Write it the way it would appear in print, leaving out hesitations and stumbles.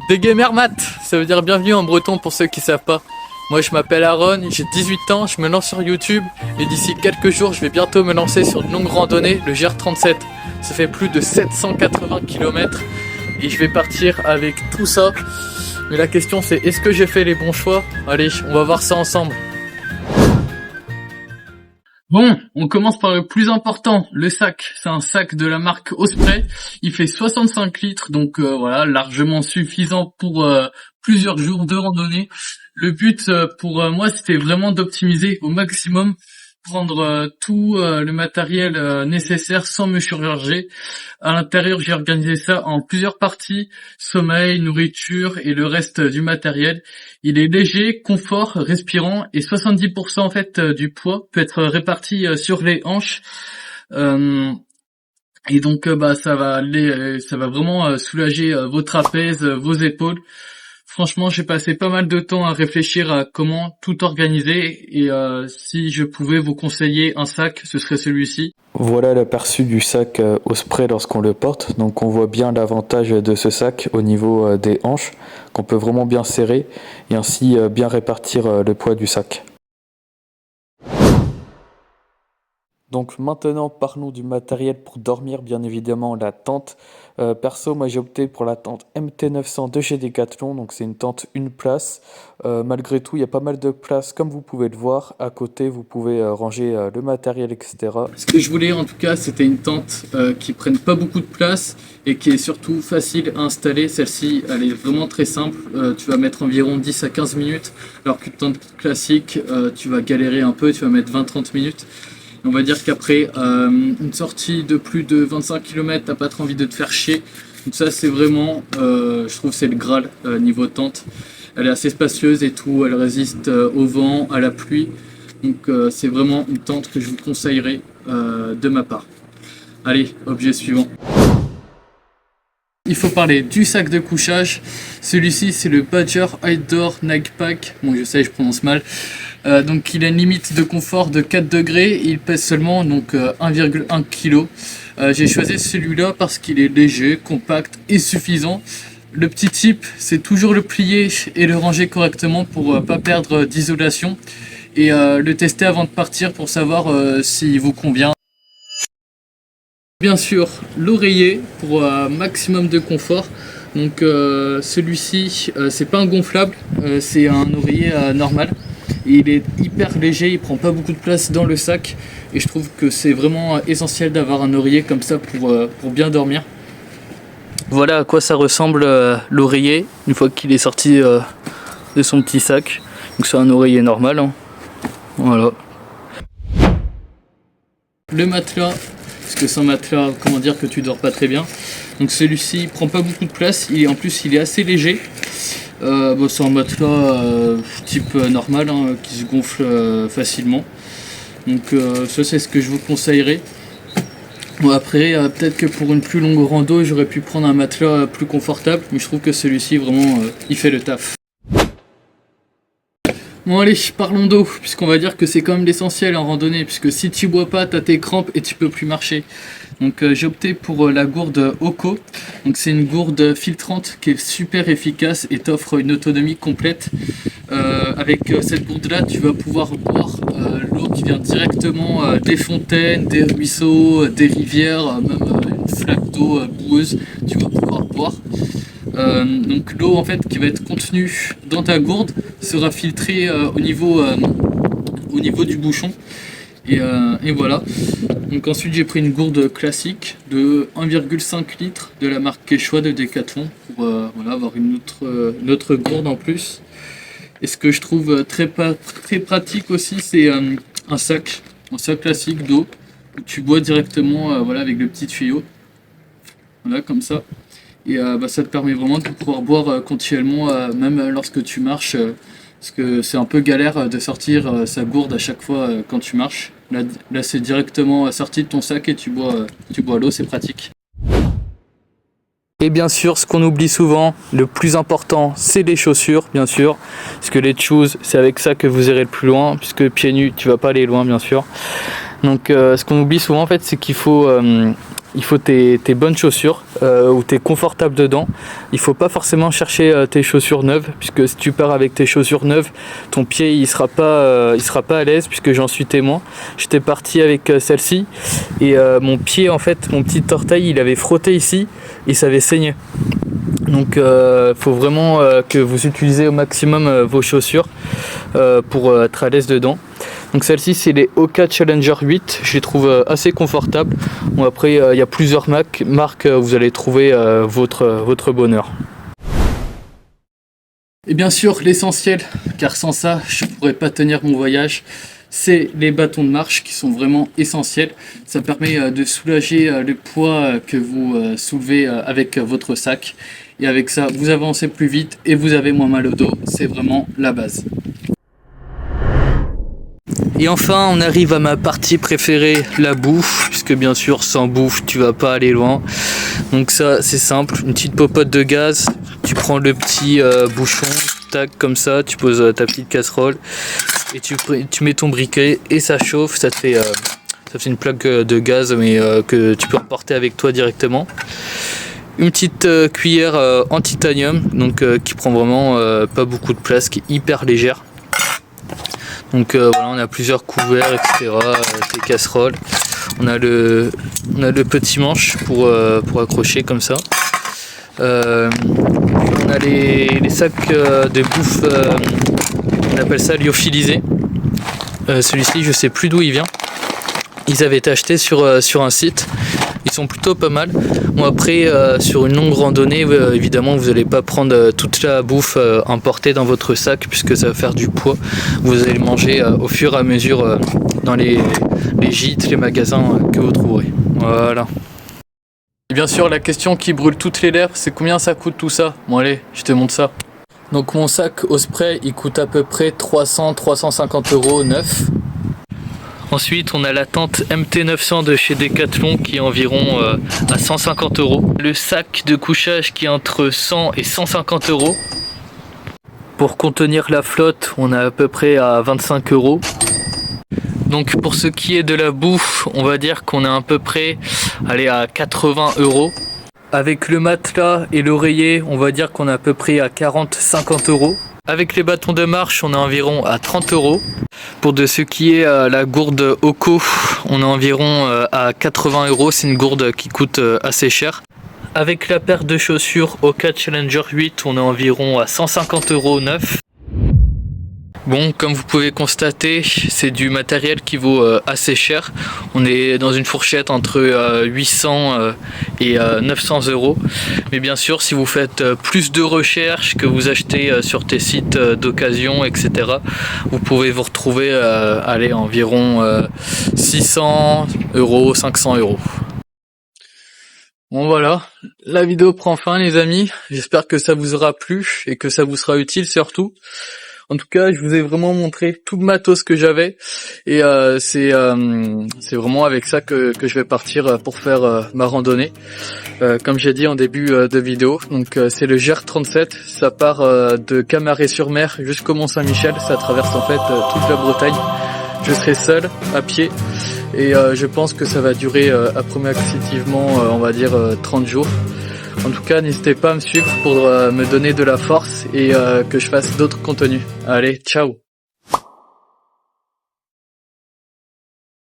Des gamers mat, ça veut dire bienvenue en breton pour ceux qui savent pas. Moi je m'appelle Aaron, j'ai 18 ans, je me lance sur YouTube et d'ici quelques jours je vais bientôt me lancer sur une longue randonnée, le GR37. Ça fait plus de 780 km et je vais partir avec tout ça. Mais la question c'est est-ce que j'ai fait les bons choix? Allez, on va voir ça ensemble. Bon, on commence par le plus important, le sac. C'est un sac de la marque Osprey. Il fait 65 litres, donc voilà, largement suffisant pour plusieurs jours de randonnée. Le but pour moi, c'était vraiment d'optimiser au maximum, prendre tout le matériel nécessaire sans me surcharger. À l'intérieur, j'ai organisé ça en plusieurs parties, sommeil, nourriture et le reste du matériel. Il est léger, confort, respirant et 70% en fait du poids peut être réparti sur les hanches. Et donc ça va vraiment soulager vos trapèzes, vos épaules. Franchement, j'ai passé pas mal de temps à réfléchir à comment tout organiser et si je pouvais vous conseiller un sac, ce serait celui-ci. Voilà l'aperçu du sac Osprey lorsqu'on le porte. Donc on voit bien l'avantage de ce sac au niveau des hanches, qu'on peut vraiment bien serrer et ainsi bien répartir le poids du sac. Donc maintenant parlons du matériel pour dormir, bien évidemment la tente. Perso, moi j'ai opté pour la tente MT900 de chez Decathlon, donc c'est une tente une place. Malgré tout, il y a pas mal de place comme vous pouvez le voir. À côté, vous pouvez ranger le matériel, etc. Ce que je voulais en tout cas, c'était une tente qui prenne pas beaucoup de place et qui est surtout facile à installer. Celle-ci, elle est vraiment très simple. Tu vas mettre environ 10 à 15 minutes, alors qu'une tente classique, tu vas galérer un peu, tu vas mettre 20-30 minutes. On va dire qu'après une sortie de plus de 25 km, t'as pas trop envie de te faire chier. Donc ça c'est vraiment, je trouve c'est le Graal niveau tente. Elle est assez spacieuse et tout, elle résiste au vent, à la pluie. Donc c'est vraiment une tente que je vous conseillerais de ma part. Allez, objet suivant. Il faut parler du sac de couchage. Celui-ci c'est le Badger Outdoor Night Pack. Bon je sais, je prononce mal. Donc il a une limite de confort de 4 degrés, il pèse seulement donc 1,1 kg. J'ai choisi celui-là parce qu'il est léger, compact et suffisant. Le petit tip, c'est toujours le plier et le ranger correctement pour pas perdre d'isolation et le tester avant de partir pour savoir s'il vous convient. Bien sûr, l'oreiller pour maximum de confort. Donc celui-ci, c'est pas un gonflable, c'est un oreiller normal. Et il est hyper léger, il prend pas beaucoup de place dans le sac et je trouve que c'est vraiment essentiel d'avoir un oreiller comme ça pour bien dormir. Voilà à quoi ça ressemble l'oreiller une fois qu'il est sorti de son petit sac. Donc c'est un oreiller normal, hein. Voilà. Le matelas, parce que sans matelas, comment dire que tu dors pas très bien. Donc celui-ci il prend pas beaucoup de place, en plus il est assez léger. C'est un matelas type normal hein, qui se gonfle facilement. Donc ça c'est ce que je vous conseillerais. Bon, après peut-être que pour une plus longue rando j'aurais pu prendre un matelas plus confortable, mais je trouve que celui-ci vraiment il fait le taf. Bon allez, parlons d'eau, puisqu'on va dire que c'est quand même l'essentiel en randonnée, puisque si tu bois pas, t'as tes crampes et tu peux plus marcher. Donc j'ai opté pour la gourde Oco. Donc c'est une gourde filtrante qui est super efficace et t'offre une autonomie complète. Avec cette gourde là, tu vas pouvoir boire l'eau qui vient directement des fontaines, des ruisseaux, des rivières, même une flaque d'eau boueuse, tu vas pouvoir boire. Donc l'eau en fait qui va être contenue dans ta gourde sera filtrée au niveau du bouchon et voilà. Donc ensuite j'ai pris une gourde classique de 1,5 litres de la marque Quechua de Decathlon pour voilà, avoir une autre gourde en plus. Et ce que je trouve très pratique aussi, c'est un sac classique d'eau où tu bois directement voilà, avec le petit tuyau, voilà comme ça. Et ça te permet vraiment de pouvoir boire continuellement, même lorsque tu marches, parce que c'est un peu galère de sortir sa gourde à chaque fois quand tu marches. Là c'est directement sorti de ton sac et tu bois l'eau, c'est pratique. Et bien sûr, ce qu'on oublie souvent, le plus important, c'est les chaussures, bien sûr. Parce que les shoes, c'est avec ça que vous irez le plus loin, puisque pieds nus, tu vas pas aller loin, bien sûr. Donc ce qu'on oublie souvent, en fait, c'est qu'il faut il faut tes bonnes chaussures où tu es confortable dedans. Il faut pas forcément chercher tes chaussures neuves, puisque si tu pars avec tes chaussures neuves, ton pied il sera pas à l'aise, puisque j'en suis témoin. J'étais parti avec celle-ci et mon pied, en fait, mon petit orteil, il avait frotté ici et ça avait saigné. Donc faut vraiment que vous utilisez au maximum vos chaussures pour être à l'aise dedans. Donc celle-ci c'est les Hoka Challenger 8, je les trouve assez confortables. Bon, après il y a plusieurs marques, vous allez trouver votre bonheur. Et bien sûr l'essentiel, car sans ça je ne pourrais pas tenir mon voyage, c'est les bâtons de marche qui sont vraiment essentiels. Ça permet de soulager le poids que vous soulevez avec votre sac. Et avec ça, vous avancez plus vite et vous avez moins mal au dos. C'est vraiment la base. Et enfin, on arrive à ma partie préférée, la bouffe. Puisque bien sûr, sans bouffe, tu vas pas aller loin. Donc ça, c'est simple. Une petite popote de gaz. Tu prends le petit bouchon, tac, comme ça. Tu poses ta petite casserole. Et tu mets ton briquet et ça chauffe. Ça te fait une plaque de gaz, mais que tu peux emporter avec toi directement. Une petite cuillère en titanium, donc qui prend vraiment pas beaucoup de place, qui est hyper légère. Donc voilà, on a plusieurs couverts, etc. Des casseroles. On a le petit manche pour accrocher comme ça. On a les sacs de bouffe, on appelle ça lyophilisé. Celui-ci, je sais plus d'où il vient. Ils avaient été achetés sur un site. Ils sont plutôt pas mal. Bon, après, sur une longue randonnée, évidemment, vous n'allez pas prendre toute la bouffe emportée dans votre sac, puisque ça va faire du poids. Vous allez le manger au fur et à mesure dans les gîtes, les magasins que vous trouverez. Voilà. Et bien sûr, la question qui brûle toutes les lèvres, c'est combien ça coûte tout ça? Bon allez, je te montre ça. Donc mon sac au spray, il coûte à peu près 300-350 € neuf. Ensuite, on a la tente MT900 de chez Decathlon qui est environ à 150 €. Le sac de couchage qui est entre 100 et 150 €. Pour contenir la flotte, on est à peu près à 25 €. Donc pour ce qui est de la bouffe, on va dire qu'on est à peu près à 80 €. Avec le matelas et l'oreiller, on va dire qu'on est à peu près à 40-50 €. Avec les bâtons de marche, on est environ à 30 €. Pour de ce qui est la gourde Oko, on est environ à 80 €. C'est une gourde qui coûte assez cher. Avec la paire de chaussures Hoka Challenger 8, on est environ à 150 € neuf. Bon, comme vous pouvez constater, c'est du matériel qui vaut assez cher. On est dans une fourchette entre 800 et 900 €. Mais bien sûr, si vous faites plus de recherches, que vous achetez sur tes sites d'occasion, etc., vous pouvez vous retrouver à environ 600 €, 500 €. Bon voilà, la vidéo prend fin les amis. J'espère que ça vous aura plu et que ça vous sera utile surtout. En tout cas, je vous ai vraiment montré tout le matos que j'avais et c'est vraiment avec ça que je vais partir pour faire ma randonnée. Comme j'ai dit en début de vidéo, donc c'est le GR37, ça part de Camaret-sur-Mer jusqu'au Mont-Saint-Michel, ça traverse en fait toute la Bretagne. Je serai seul à pied et je pense que ça va durer approximativement on va dire 30 jours. En tout cas, n'hésitez pas à me suivre pour me donner de la force et que je fasse d'autres contenus. Allez, ciao!